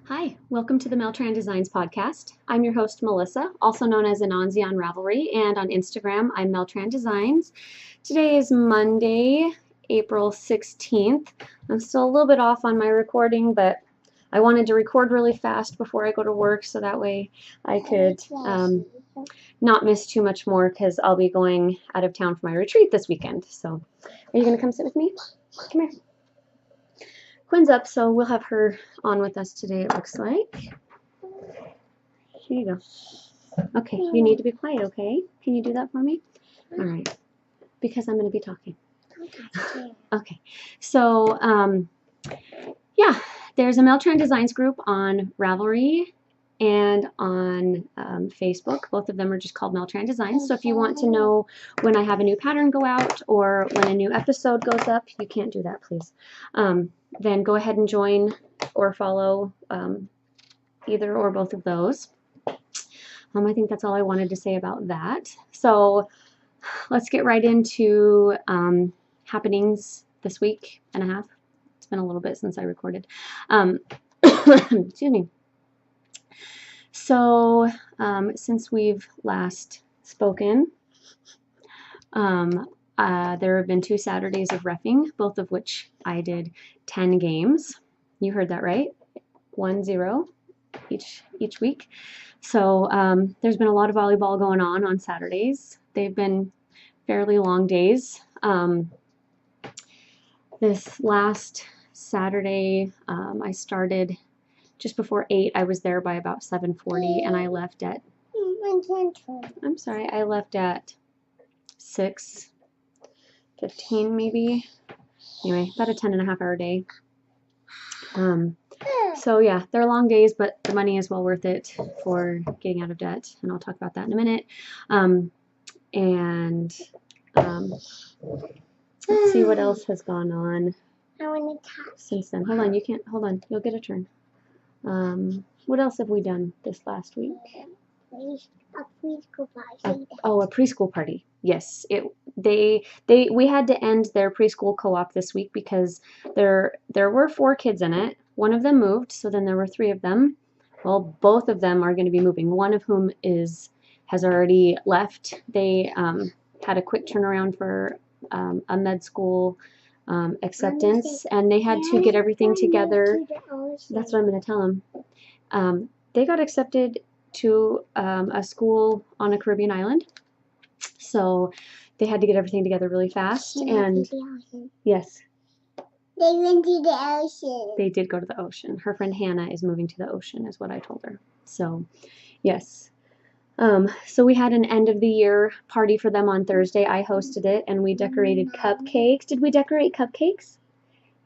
Hi, welcome to the Tran Designs podcast. I'm your host, Melissa, also known as Ananzi on Ravelry, and on Instagram, I'm Tran Designs. Today is Monday, April 16th. I'm still a little bit off on my recording, but I wanted to record really fast before I go to work so that way I could not miss too much more because I'll be going out of town for my retreat this weekend. So, are you going to come sit with me? Come here. Quinn's up, so we'll have her on with us today, it looks like. Here you go. Okay, you need to be quiet, okay? Can you do that for me? All right, because I'm going to be talking. Okay, so, yeah, there's a Tran Designs group on Ravelry and on Facebook. Both of them are just called Tran Designs. So if you want to know when I have a new pattern go out or when a new episode goes up, you can't do that, please. Then go ahead and join or follow either or both of those. I think that's all I wanted to say about that. So let's get right into happenings this week and a half. It's been a little bit since I recorded. Excuse me. So since we've last spoken, there have been 2 Saturdays of reffing, both of which I did 10 games. You heard that right? 1-0 each week. So there's been a lot of volleyball going on Saturdays. They've been fairly long days. This last Saturday, I started just before 8. I was there by about 7:40, and I left at, I'm sorry, I left at 6:15 maybe. Anyway, about a 10.5-hour day. So yeah, they're long days, but the money is well worth it for getting out of debt, and I'll talk about that in a minute. Let's see what else has gone on since then. Hold on, you can't, hold on, you'll get a turn. What else have we done this last week? A preschool party. A preschool party. Yes, we had to end their preschool co-op this week because there were 4 kids in it. One of them moved, so then there were 3 of them. Well, both of them are going to be moving. One of whom has already left. They had a quick turnaround for a med school acceptance, and they had to get everything together. That's what I'm going to tell them. They got accepted to a school on a Caribbean island, so they had to get everything together really fast. And yes, they went to the ocean. They did go to the ocean. Her friend Hannah is moving to the ocean, is what I told her. So, yes. So we had an end of the year party for them on Thursday. I hosted it, and we decorated cupcakes. Did we decorate cupcakes?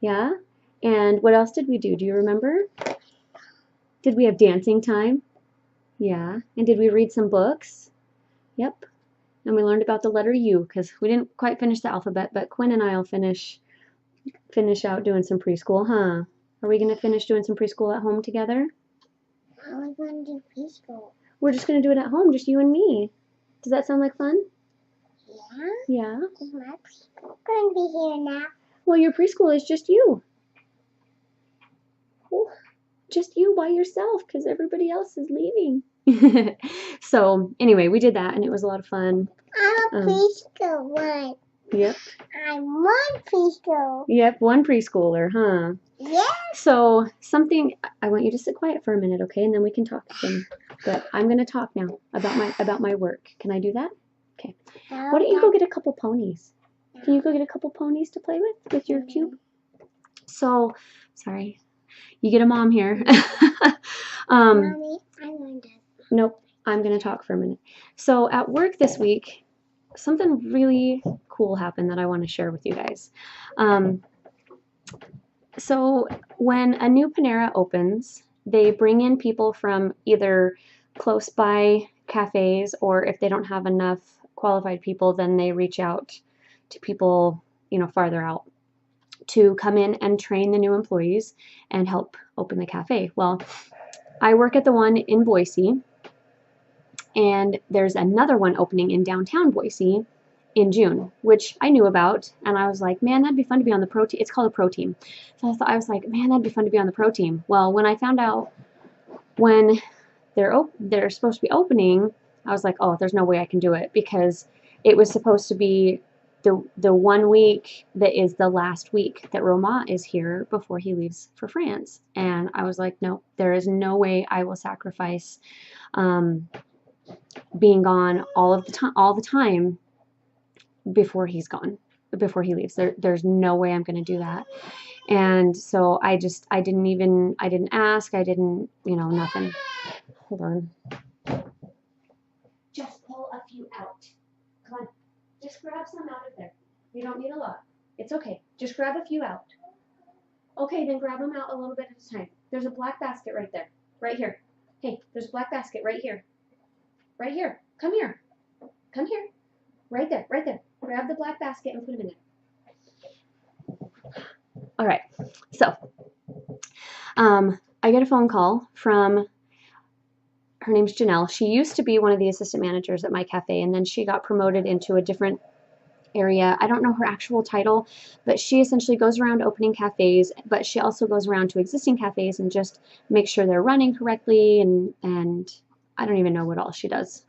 Yeah. And what else did we do? Do you remember? Did we have dancing time? Yeah. And did we read some books? Yep. And we learned about the letter U because we didn't quite finish the alphabet, but Quinn and I will finish out doing some preschool, huh? Are we going to finish doing some preschool at home together? How are we going to do preschool? We're just going to do it at home, just you and me. Does that sound like fun? Yeah. Yeah. Is my preschool going to be here now? Well, your preschool is just you. Just you by yourself because everybody else is leaving. So, anyway, we did that, and it was a lot of fun. I'm a preschool one. Yep. I'm one preschool. Yep, one preschooler, huh? Yeah. So, I want you to sit quiet for a minute, okay? And then we can talk again. But I'm going to talk now about my work. Can I do that? Okay. Why don't you go get a couple ponies? Can you go get a couple ponies to play with your cube? So, sorry. You get a mom here. Mommy, I'm going to. Nope, I'm going to talk for a minute. So at work this week, something really cool happened that I want to share with you guys. So when a new Panera opens, they bring in people from either close by cafes, or if they don't have enough qualified people, then they reach out to people, farther out to come in and train the new employees and help open the cafe. Well, I work at the one in Boise, and there's another one opening in downtown Boise in June, which I knew about, and I was like, man, that'd be fun to be on the pro team. It's called a pro team. So I was like, man, that'd be fun to be on the pro team. Well, when I found out when they're supposed to be opening, I was like, oh, there's no way I can do it, because it was supposed to be the 1 week that is the last week that Roma is here before he leaves for France. And I was like, no, there is no way I will sacrifice being gone all the time before he's gone, before he leaves. There's no way I'm going to do that. And so I didn't ask, I didn't, nothing. Hold on. Just pull a few out. Come on. Just grab some out of there. You don't need a lot. It's okay. Just grab a few out. Okay, then grab them out a little bit at a time. There's a black basket right there. Right here. Hey, there's a black basket right here. Right here. Come here. Come here. Right there. Right there. Grab the black basket and put them in there. All right. So, I get a phone call from, her name's Janelle. She used to be one of the assistant managers at my cafe, and then she got promoted into a different area. I don't know her actual title, but she essentially goes around opening cafes, but she also goes around to existing cafes and just makes sure they're running correctly, and I don't even know what all she does.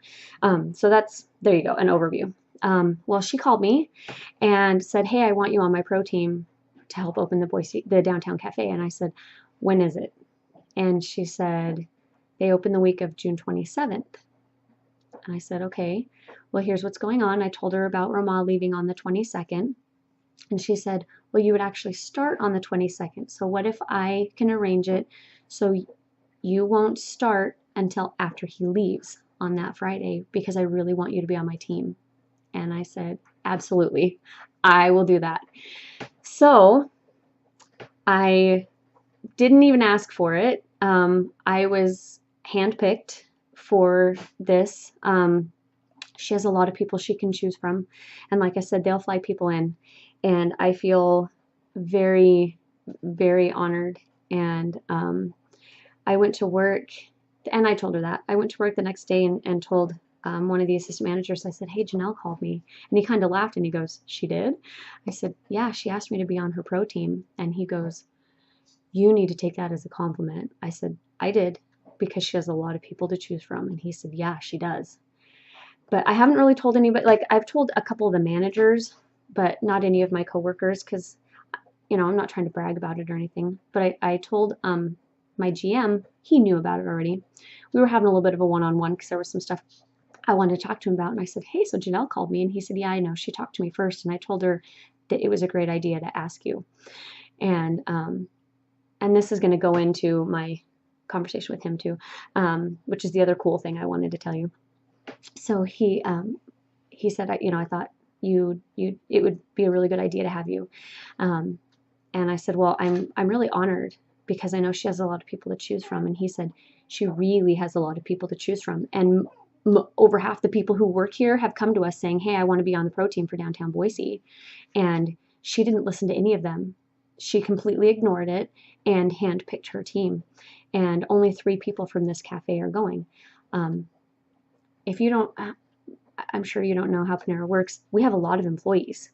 So there you go, an overview. Well, she called me and said, hey, I want you on my pro team to help open the downtown cafe. And I said, when is it? And she said, they open the week of June 27th. And I said, okay, well, here's what's going on. I told her about Roma leaving on the 22nd. And she said, well, you would actually start on the 22nd. So what if I can arrange it so you won't start until after he leaves on that Friday, because I really want you to be on my team. And I said, absolutely, I will do that. So I didn't even ask for it. I was handpicked for this. She has a lot of people she can choose from. And like I said, they'll fly people in. And I feel very, very honored. And I went to work, and I told her that. I went to work the next day and told one of the assistant managers, I said, hey, Janelle called me. And he kind of laughed and he goes, she did? I said, yeah, she asked me to be on her pro team. And he goes, you need to take that as a compliment. I said, I did, because she has a lot of people to choose from. And he said, yeah, she does. But I haven't really told anybody. Like, I've told a couple of the managers, but not any of my coworkers, because, I'm not trying to brag about it or anything. But I told my GM, he knew about it already. We were having a little bit of a one-on-one because there was some stuff I wanted to talk to him about. And I said, hey, so Janelle called me. And he said, yeah, I know. She talked to me first. And I told her that it was a great idea to ask you. And this is going to go into my conversation with him too, which is the other cool thing I wanted to tell you. So he said, I thought it would be a really good idea to have you. And I said, well, I'm really honored, because I know she has a lot of people to choose from. And he said, she really has a lot of people to choose from. And over half the people who work here have come to us saying, hey, I want to be on the pro team for downtown Boise. And she didn't listen to any of them. She completely ignored it and handpicked her team. And only 3 people from this cafe are going. If you don't, I'm sure you don't know how Panera works. We have a lot of employees.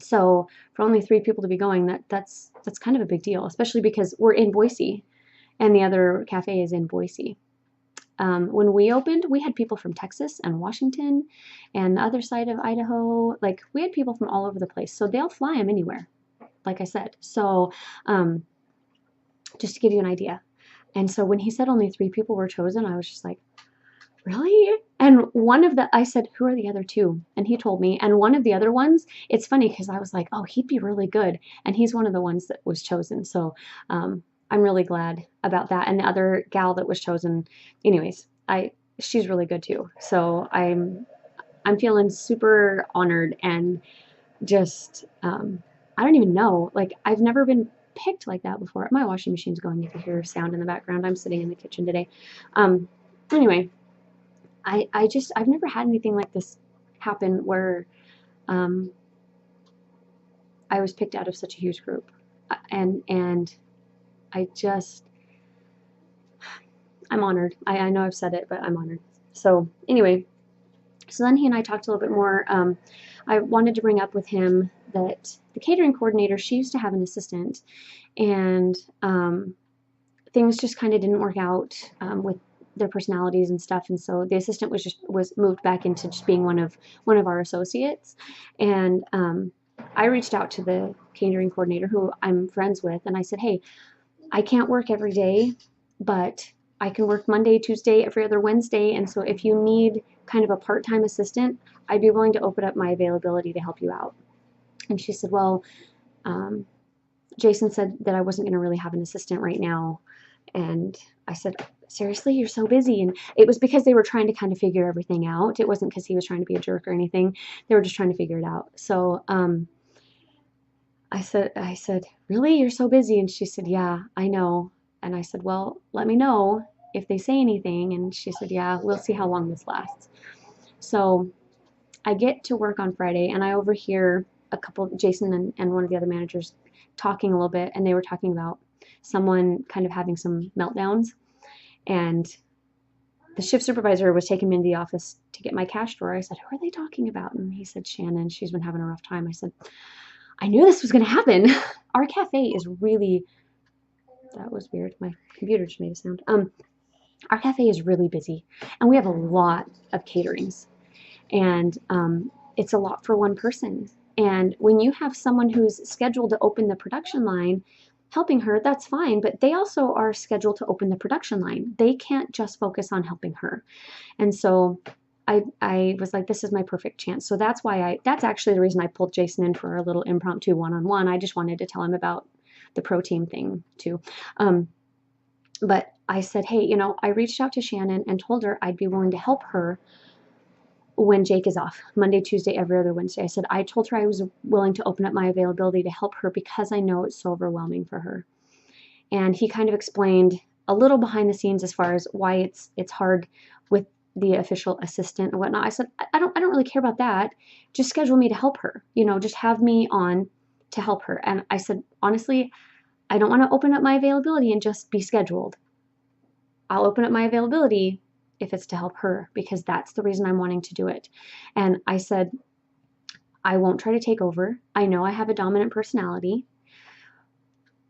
So for only 3 people to be going, that's kind of a big deal, especially because we're in Boise and the other cafe is in Boise. When we opened, we had people from Texas and Washington and the other side of Idaho. Like, we had people from all over the place. So they'll fly them anywhere, like I said. So just to give you an idea. And so when he said only 3 people were chosen, I was just like, really? And I said, who are the other 2? And he told me. And one of the other ones, it's funny because I was like, oh, he'd be really good. And he's one of the ones that was chosen. So I'm really glad about that. And the other gal that was chosen, anyways, she's really good too. So I'm feeling super honored, and just, I don't even know, like, I've never been picked like that before. My washing machine's going. You can hear sound in the background. I'm sitting in the kitchen today. Anyway, I've never had anything like this happen where I was picked out of such a huge group. And I'm honored. I know I've said it, but I'm honored. So anyway, so then he and I talked a little bit more. I wanted to bring up with him that the catering coordinator, she used to have an assistant, and things just kind of didn't work out with their personalities and stuff, and so the assistant was moved back into just being one of our associates. And I reached out to the catering coordinator who I'm friends with, and I said, hey, I can't work every day, but I can work Monday, Tuesday, every other Wednesday, and so if you need kind of a part-time assistant, I'd be willing to open up my availability to help you out. And she said, well, Jason said that I wasn't going to really have an assistant right now. And I said, seriously, you're so busy? And it was because they were trying to kind of figure everything out. It wasn't because he was trying to be a jerk or anything. They were just trying to figure it out. So I said, really, you're so busy? And she said, yeah, I know. And I said, well, let me know if they say anything. And she said, yeah, we'll see how long this lasts. So I get to work on Friday, and I overhear Jason and one of the other managers talking a little bit, and they were talking about someone kind of having some meltdowns. And the shift supervisor was taking me into the office to get my cash drawer. I said, who are they talking about? And he said, Shannon, she's been having a rough time. I said, I knew this was going to happen. Our cafe is really, that was weird. My computer just made a sound. Our cafe is really busy, and we have a lot of caterings, and it's a lot for one person. And when you have someone who's scheduled to open the production line helping her, that's fine, but they also are scheduled to open the production line. They can't just focus on helping her. And so I was like, this is my perfect chance. So that's actually the reason I pulled Jason in for a little impromptu one-on-one. I just wanted to tell him about the pro team thing too. But I said, hey, I reached out to Shannon and told her I'd be willing to help her when Jake is off, Monday, Tuesday, every other Wednesday. I said, I told her I was willing to open up my availability to help her because I know it's so overwhelming for her. And he kind of explained a little behind the scenes as far as why it's hard with the official assistant and whatnot. I said, I don't really care about that. Just schedule me to help her, just have me on to help her. And I said, honestly, I don't want to open up my availability and just be scheduled. I'll open up my availability if it's to help her, because that's the reason I'm wanting to do it. And I said, I won't try to take over. I know I have a dominant personality,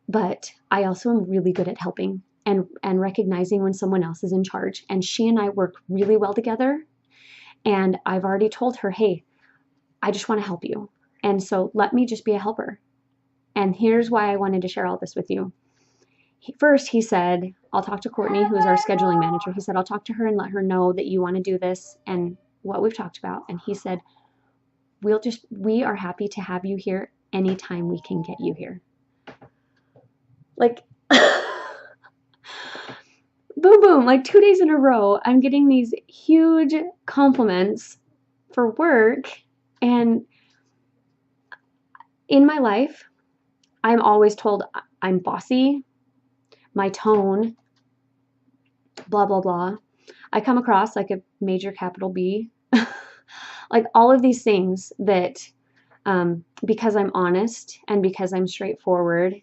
but I also am really good at helping and recognizing when someone else is in charge. And she and I work really well together. And I've already told her, hey, I just want to help you. And so let me just be a helper. And here's why I wanted to share all this with you. First, he said, I'll talk to Courtney, who's our scheduling manager. He said, I'll talk to her and let her know that you want to do this and what we've talked about. And he said, we are happy to have you here anytime we can get you here. Like, boom, boom, like 2 days in a row, I'm getting these huge compliments for work. And in my life, I'm always told I'm bossy, my tone, blah, blah, blah. I come across like a major capital B. Like all of these things that because I'm honest and because I'm straightforward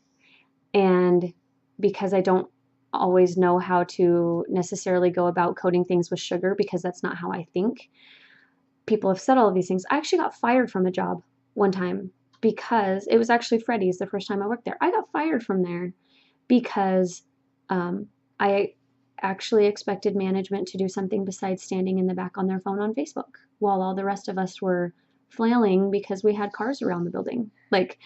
and because I don't always know how to necessarily go about coating things with sugar, because that's not how I think. People have said all of these things. I actually got fired from a job one time because it was actually Freddy's the first time I worked there. I got fired from there because I actually expected management to do something besides standing in the back on their phone on Facebook while all the rest of us were flailing because we had cars around the building. Like,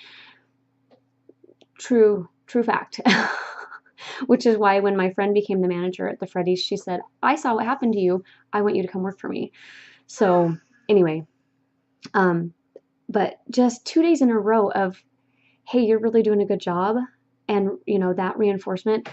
true fact. Which is why when my friend became the manager at the Freddy's, she said, I saw what happened to you. I want you to come work for me. So anyway, but just 2 days in a row of, hey, you're really doing a good job. And, that reinforcement.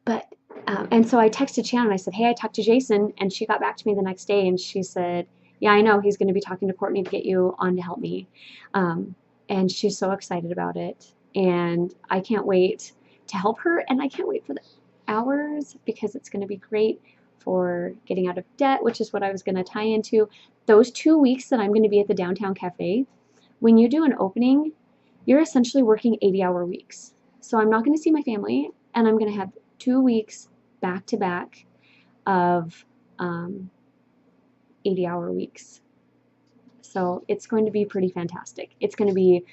But, and so I texted Shannon. I said, hey, I talked to Jason. And she got back to me the next day and she said, yeah, I know he's going to be talking to Courtney to get you on to help me. And she's so excited about it. And I can't wait to help her. And I can't wait for the hours because it's going to be great for getting out of debt, which is what I was going to tie into. Those 2 weeks that I'm going to be at the downtown cafe, when you do an opening, you're essentially working 80-hour weeks. So I'm not going to see my family, and I'm going to have 2 weeks back to back of 80-hour weeks. So it's going to be pretty fantastic. It's going to be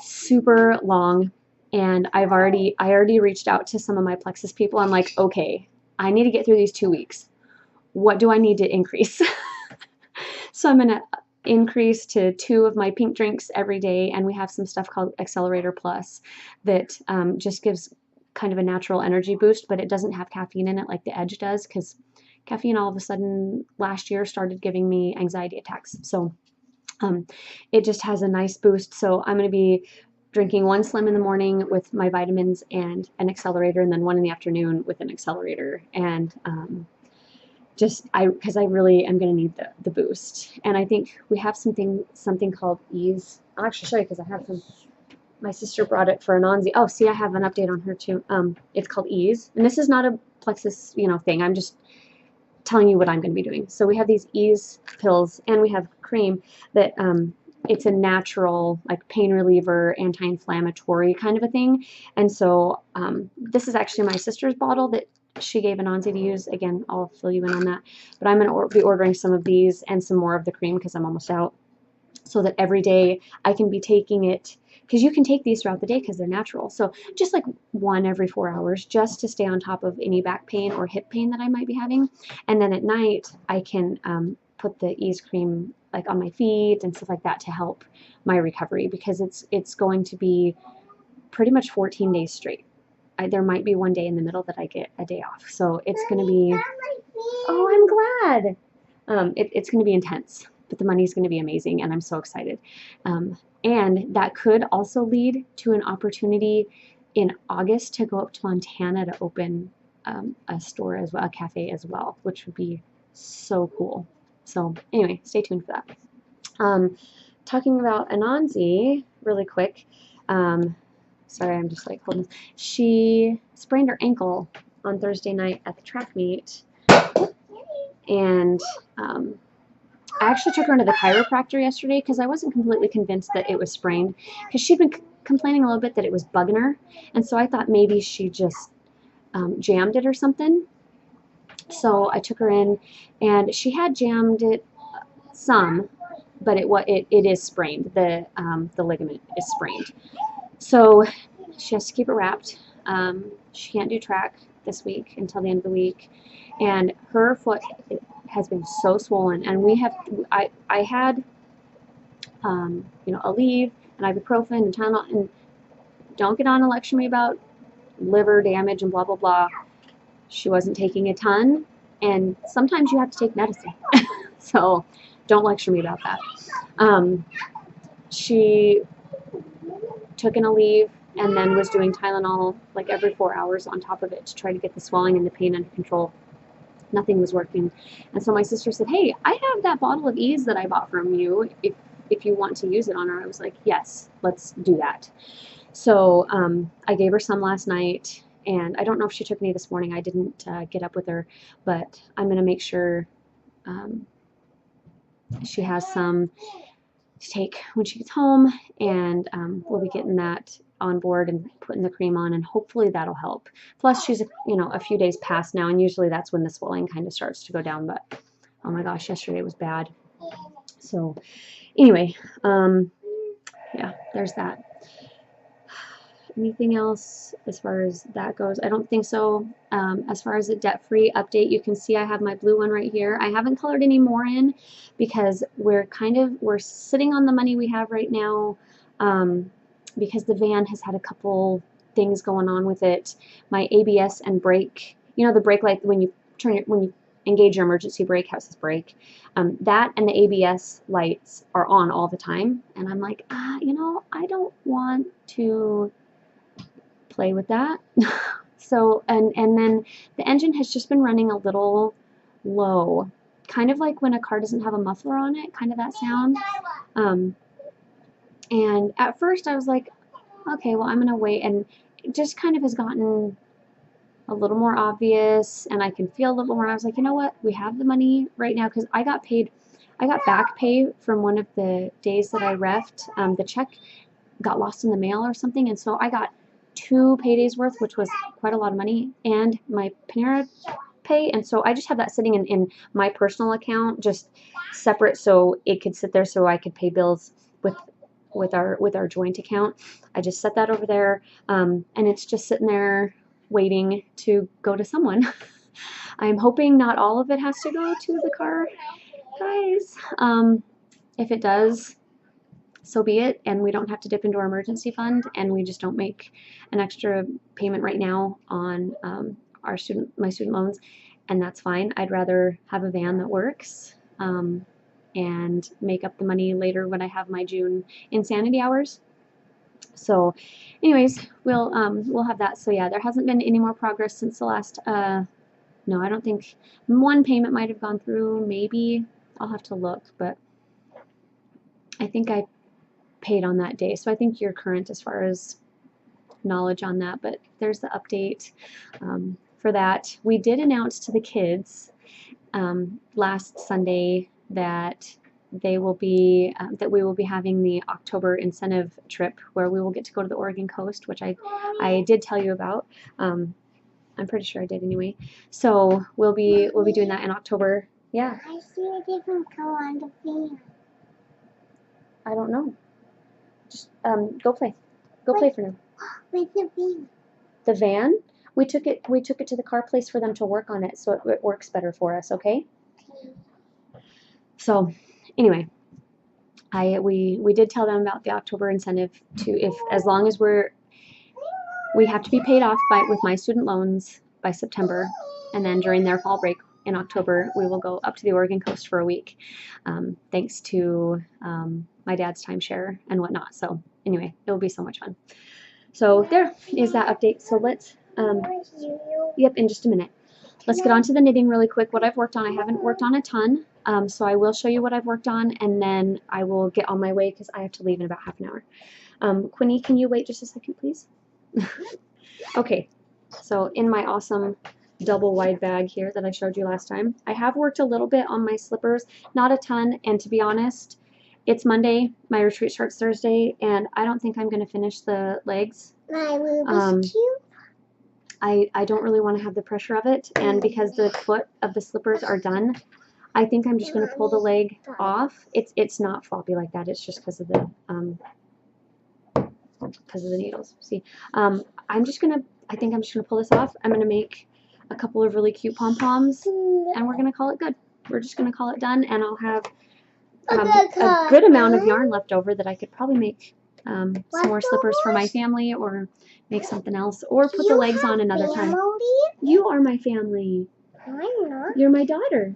super long, And I already reached out to some of my plexus people. I'm like, okay, I need to get through these 2 weeks. What do I need to increase? So I'm gonna increase to 2 of my pink drinks every day, and we have some stuff called Accelerator Plus that just gives kind of a natural energy boost, but it doesn't have caffeine in it like the Edge does, because caffeine all of a sudden last year started giving me anxiety attacks. So it just has a nice boost. So I'm going to be drinking 1 Slim in the morning with my vitamins and an accelerator, and then 1 in the afternoon with an accelerator. And because I really am going to need the boost. And I think we have something called Ease. I'll actually show you because I have some. My sister brought it for Anansi. Oh, see, I have an update on her too. It's called Ease, and this is not a plexus, thing. I'm just telling you what I'm going to be doing. So we have these Ease pills, and we have cream that it's a natural, like, pain reliever, anti-inflammatory kind of a thing. And so this is actually my sister's bottle that she gave Anansi to use. Again, I'll fill you in on that. But I'm going to be ordering some of these and some more of the cream because I'm almost out, so that every day I can be taking it, because you can take these throughout the day because they're natural. So just like 1 every 4 hours, just to stay on top of any back pain or hip pain that I might be having. And then at night I can put the Ease cream like on my feet and stuff like that to help my recovery, because it's going to be pretty much 14 days straight. There might be one day in the middle that I get a day off. So it's going to be, oh, I'm glad. It's going to be intense, but the money's going to be amazing, and I'm so excited. And that could also lead to an opportunity in August to go up to Montana to open a store as well, a cafe as well, which would be so cool. So anyway, stay tuned for that. Talking about Anansi really quick. Sorry, I'm just like holding this. She sprained her ankle on Thursday night at the track meet, and I actually took her into the chiropractor yesterday because I wasn't completely convinced that it was sprained, because she'd been complaining a little bit that it was bugging her, and so I thought maybe she just jammed it or something. So I took her in, and she had jammed it some, but it is sprained. The ligament is sprained. So she has to keep it wrapped. She can't do track this week until the end of the week, and her foot has been so swollen. And I had Aleve and ibuprofen and Tylenol, and don't get on to lecture me about liver damage and blah blah blah. She wasn't taking a ton, and sometimes you have to take medicine. So don't lecture me about that. She took an Aleve and then was doing Tylenol like every 4 hours on top of it to try to get the swelling and the pain under control. Nothing was working. And so my sister said, hey, I have that bottle of Ease that I bought from you if you want to use it on her. I was like, yes, let's do that. So I gave her some last night, and I don't know if she took any this morning. I didn't get up with her, but I'm going to make sure she has some to take when she gets home, and we'll be getting that on board and putting the cream on, and hopefully that'll help. Plus she's a few days past now, and usually that's when the swelling kind of starts to go down, but oh my gosh, yesterday was bad. So anyway, yeah, there's that. Anything else as far as that goes? I don't think so. As far as the debt-free update, you can see I have my blue one right here. I haven't colored any more in because we're sitting on the money we have right now, because the van has had a couple things going on with it. My ABS and brake, the brake light when you engage your emergency brake, has this brake. That and the ABS lights are on all the time, and I'm like, I don't want to play with that. So and then the engine has just been running a little low, kind of like when a car doesn't have a muffler on it, kind of that sound. And at first I was like, okay, well, I'm gonna wait, and it just kind of has gotten a little more obvious, and I can feel a little more. I was like, you know what, we have the money right now, because I got back pay from one of the days that I refed. The check got lost in the mail or something, and so I got 2 paydays worth, which was quite a lot of money, and my Panera pay, and so I just have that sitting in my personal account, just separate, so it could sit there so I could pay bills with with our joint account. I just set that over there, and it's just sitting there waiting to go to someone. I'm hoping not all of it has to go to the car, guys. If it does, so be it, and we don't have to dip into our emergency fund, and we just don't make an extra payment right now on my student loans, and that's fine. I'd rather have a van that works, and make up the money later when I have my June insanity hours. So, anyways, we'll have that. So yeah, there hasn't been any more progress since the last. No, I don't think one payment might have gone through. Maybe I'll have to look, but I think I paid on that day. So I think you're current as far as knowledge on that. But there's the update for that. We did announce to the kids last Sunday that we will be having the October incentive trip where we will get to go to the Oregon coast, which I did tell you about. I'm pretty sure I did anyway. So we'll be doing that in October. Yeah. I see a different color on the van. I don't know. Just go play. Go play for now. With the van. The van? We took it to the car place for them to work on it, so it works better for us, okay? So anyway, we did tell them about the October incentive as long as we have to be paid off with my student loans by September, and then during their fall break in October, we will go up to the Oregon coast for a week, thanks to my dad's timeshare and whatnot. So anyway, it will be so much fun. So there is that update. So let's, yep, in just a minute. Let's get on to the knitting really quick. What I've worked on, I haven't worked on a ton, so I will show you what I've worked on, and then I will get on my way because I have to leave in about half an hour. Quinny, can you wait just a second, please? Okay, so in my awesome double wide bag here that I showed you last time, I have worked a little bit on my slippers, not a ton, and to be honest, it's Monday, my retreat starts Thursday, and I don't think I'm going to finish the legs. My rubies too. I don't really want to have the pressure of it, and because the foot of the slippers are done, I think I'm just going to pull the leg off. It's not floppy like that. It's just because of the needles. See, I think I'm just gonna pull this off. I'm gonna make a couple of really cute pom-poms, and we're gonna call it good. We're just gonna call it done, and I'll have a good amount of yarn left over that I could probably make some more slippers for my family, or make something else, or put the legs on another time. You are my family. I'm not. You're my daughter.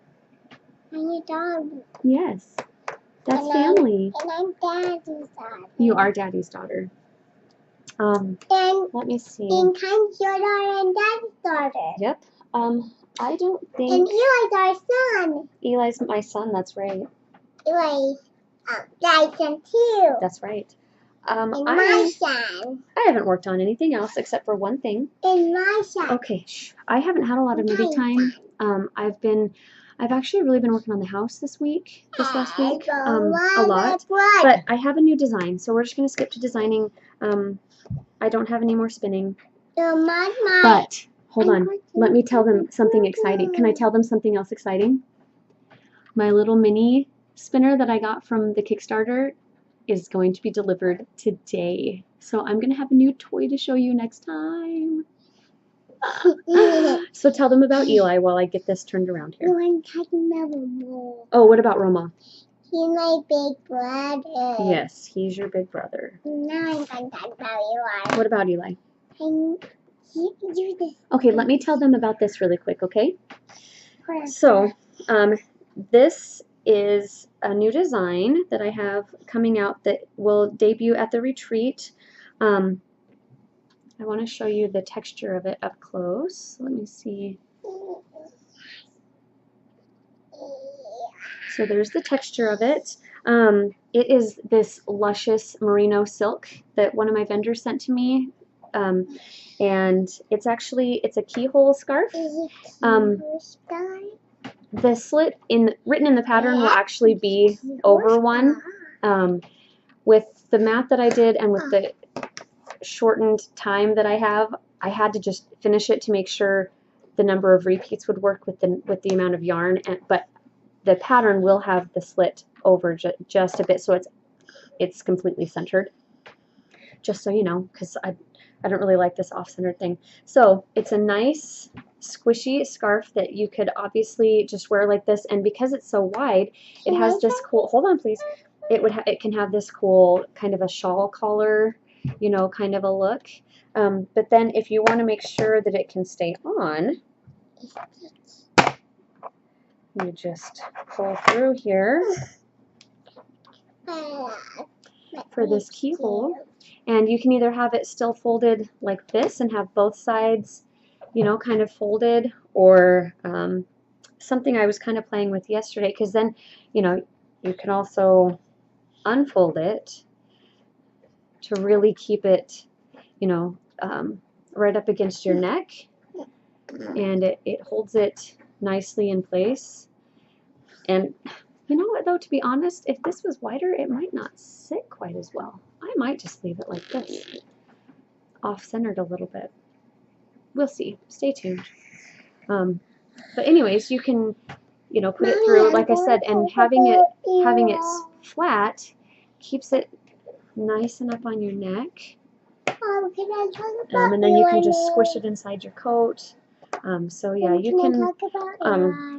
I'm your dog. Yes, that's family. And I'm Daddy's daughter. You are Daddy's daughter. And let me see. And I'm your daughter and Daddy's daughter. Yep. I don't think. And Eli's our son. Eli's my son. That's right. Eli's Daddy's son too. That's right. And my son. I haven't worked on anything else except for one thing. And my son. Okay. Shh. I haven't had a lot of knitting time. I've actually really been working on the house this last week, a lot. But I have a new design, so we're just gonna skip to designing. I don't have any more spinning. But hold on, let me tell them something exciting. Can I tell them something else exciting? My little mini spinner that I got from the Kickstarter is going to be delivered today. So I'm gonna have a new toy to show you next time. So tell them about Eli while I get this turned around here. I'm talking about Roma. Oh, what about Roma? He's my big brother. Yes, he's your big brother. Now I'm going to talk about Eli. What about Eli? You Okay, let me tell them about this really quick, okay? So, this is a new design that I have coming out that will debut at the retreat. I want to show you the texture of it up close. Let me see. So there's the texture of it. It is this luscious merino silk that one of my vendors sent to me. And it's a keyhole scarf. The slit written in the pattern will actually be over one. With the math that I did and with the shortened time that I have, I had to just finish it to make sure the number of repeats would work with the amount of yarn. But the pattern will have the slit over just a bit, so it's it's completely centered. Just so you know, because I don't really like this off-centered thing. So it's a nice squishy scarf that you could obviously just wear like this, and because it's so wide, it has this cool, hold on please, it can have this cool kind of a shawl collar, you know, kind of a look. But then if you want to make sure that it can stay on, you just pull through here for this keyhole, and you can either have it still folded like this and have both sides, you know, kind of folded, or something I was kind of playing with yesterday, because then, you know, you can also unfold it to really keep it, you know, right up against your neck, and it holds it nicely in place. And you know what, though, to be honest, if this was wider, it might not sit quite as well. I might just leave it like this, off-centered a little bit. We'll see. Stay tuned. But anyways, you can, you know, put it through, like I said, and having it flat keeps it nice and up on your neck. And then you can just squish it inside your coat. So yeah, you can,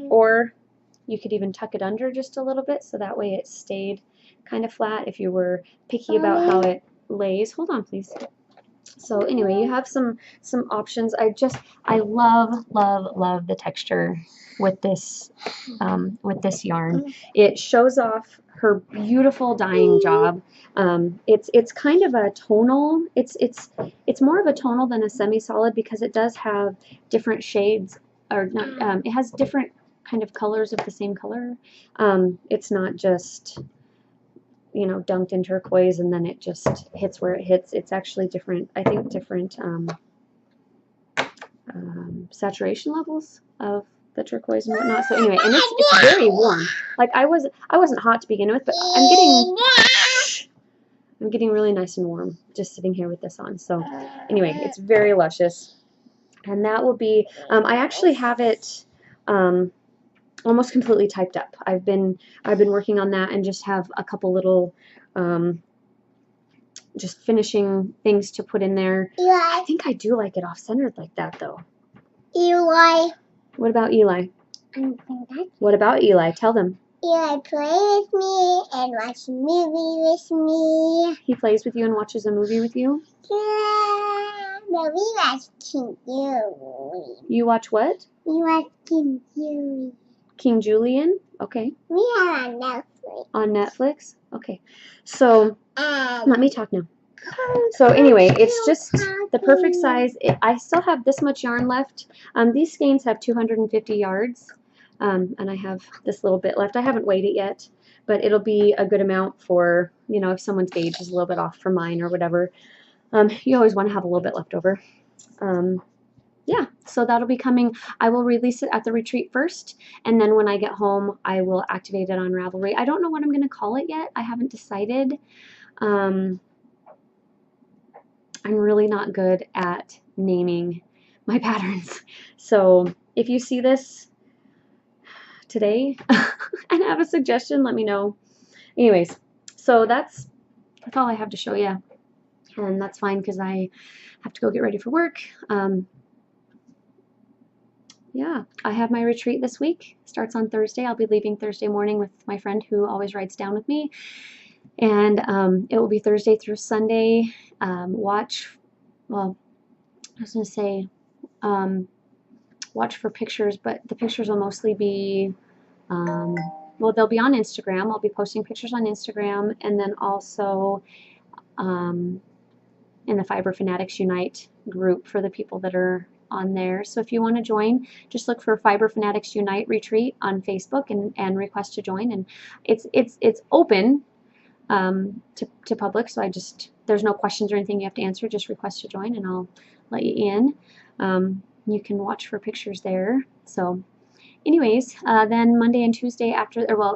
or you could even tuck it under just a little bit, so that way it stayed kind of flat if you were picky about how it lays. Hold on, please. So anyway, you have some options. I love the texture with this yarn. It shows off her beautiful dyeing job. It's kind of a tonal. It's more of a tonal than a semi-solid, because it does have different shades, or not. It has different kind of colors of the same color. It's not just, you know, dunked in turquoise and then it just hits where it hits. It's actually different, I think, different saturation levels of the turquoise and whatnot. So anyway, and it's very warm. Like I wasn't hot to begin with, but I'm getting really nice and warm just sitting here with this on. So anyway, it's very luscious, and that will be. I actually have it almost completely typed up. I've been working on that and just have a couple little just finishing things to put in there. Eli. I think I do like it off-centered like that, though. Eli. What about Eli? What about Eli? Tell them. Eli play with me and watch a movie with me. He plays with you and watches a movie with you? Yeah, but we watch King Julie. You watch what? We watch King Julie. King Julian? Okay. We have on Netflix. On Netflix? Okay. So, let me talk now. So anyway, it's just the perfect size. I still have this much yarn left. These skeins have 250 yards, and I have this little bit left. I haven't weighed it yet, but it'll be a good amount for, you know, if someone's gauge is a little bit off from mine or whatever. You always want to have a little bit left over. Yeah, so that'll be coming. I will release it at the retreat first, and then when I get home, I will activate it on Ravelry. I don't know what I'm going to call it yet. I haven't decided. I'm really not good at naming my patterns. So if you see this today and have a suggestion, let me know. Anyways, so that's all I have to show you. And that's fine because I have to go get ready for work. Yeah, I have my retreat this week. Starts on Thursday. I'll be leaving Thursday morning with my friend who always rides down with me. And it will be Thursday through Sunday. Watch for pictures, but the pictures will mostly be, well, they'll be on Instagram. I'll be posting pictures on Instagram, and then also in the Fiber Fanatics Unite group for the people that are on there. So if you want to join, just look for Fiber Fanatics Unite Retreat on Facebook and request to join. And it's open to public, so there's no questions or anything you have to answer. Just request to join and I'll let you in. You can watch for pictures there. So anyways, then Monday and Tuesday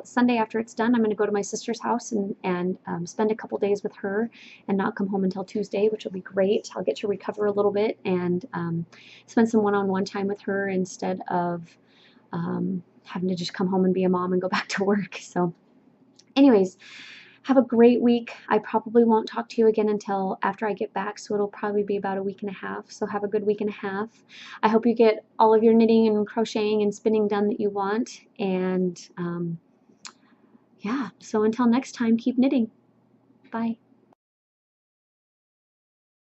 Sunday after it's done, I'm going to go to my sister's house and spend a couple days with her and not come home until Tuesday, which will be great. I'll get to recover a little bit and spend some one-on-one time with her instead of having to just come home and be a mom and go back to work. So anyways, Have a great week. I probably won't talk to you again until after I get back, so it'll probably be about a week and a half. So have a good week and a half. I hope you get all of your knitting and crocheting and spinning done that you want. And yeah, so until next time, keep knitting. Bye.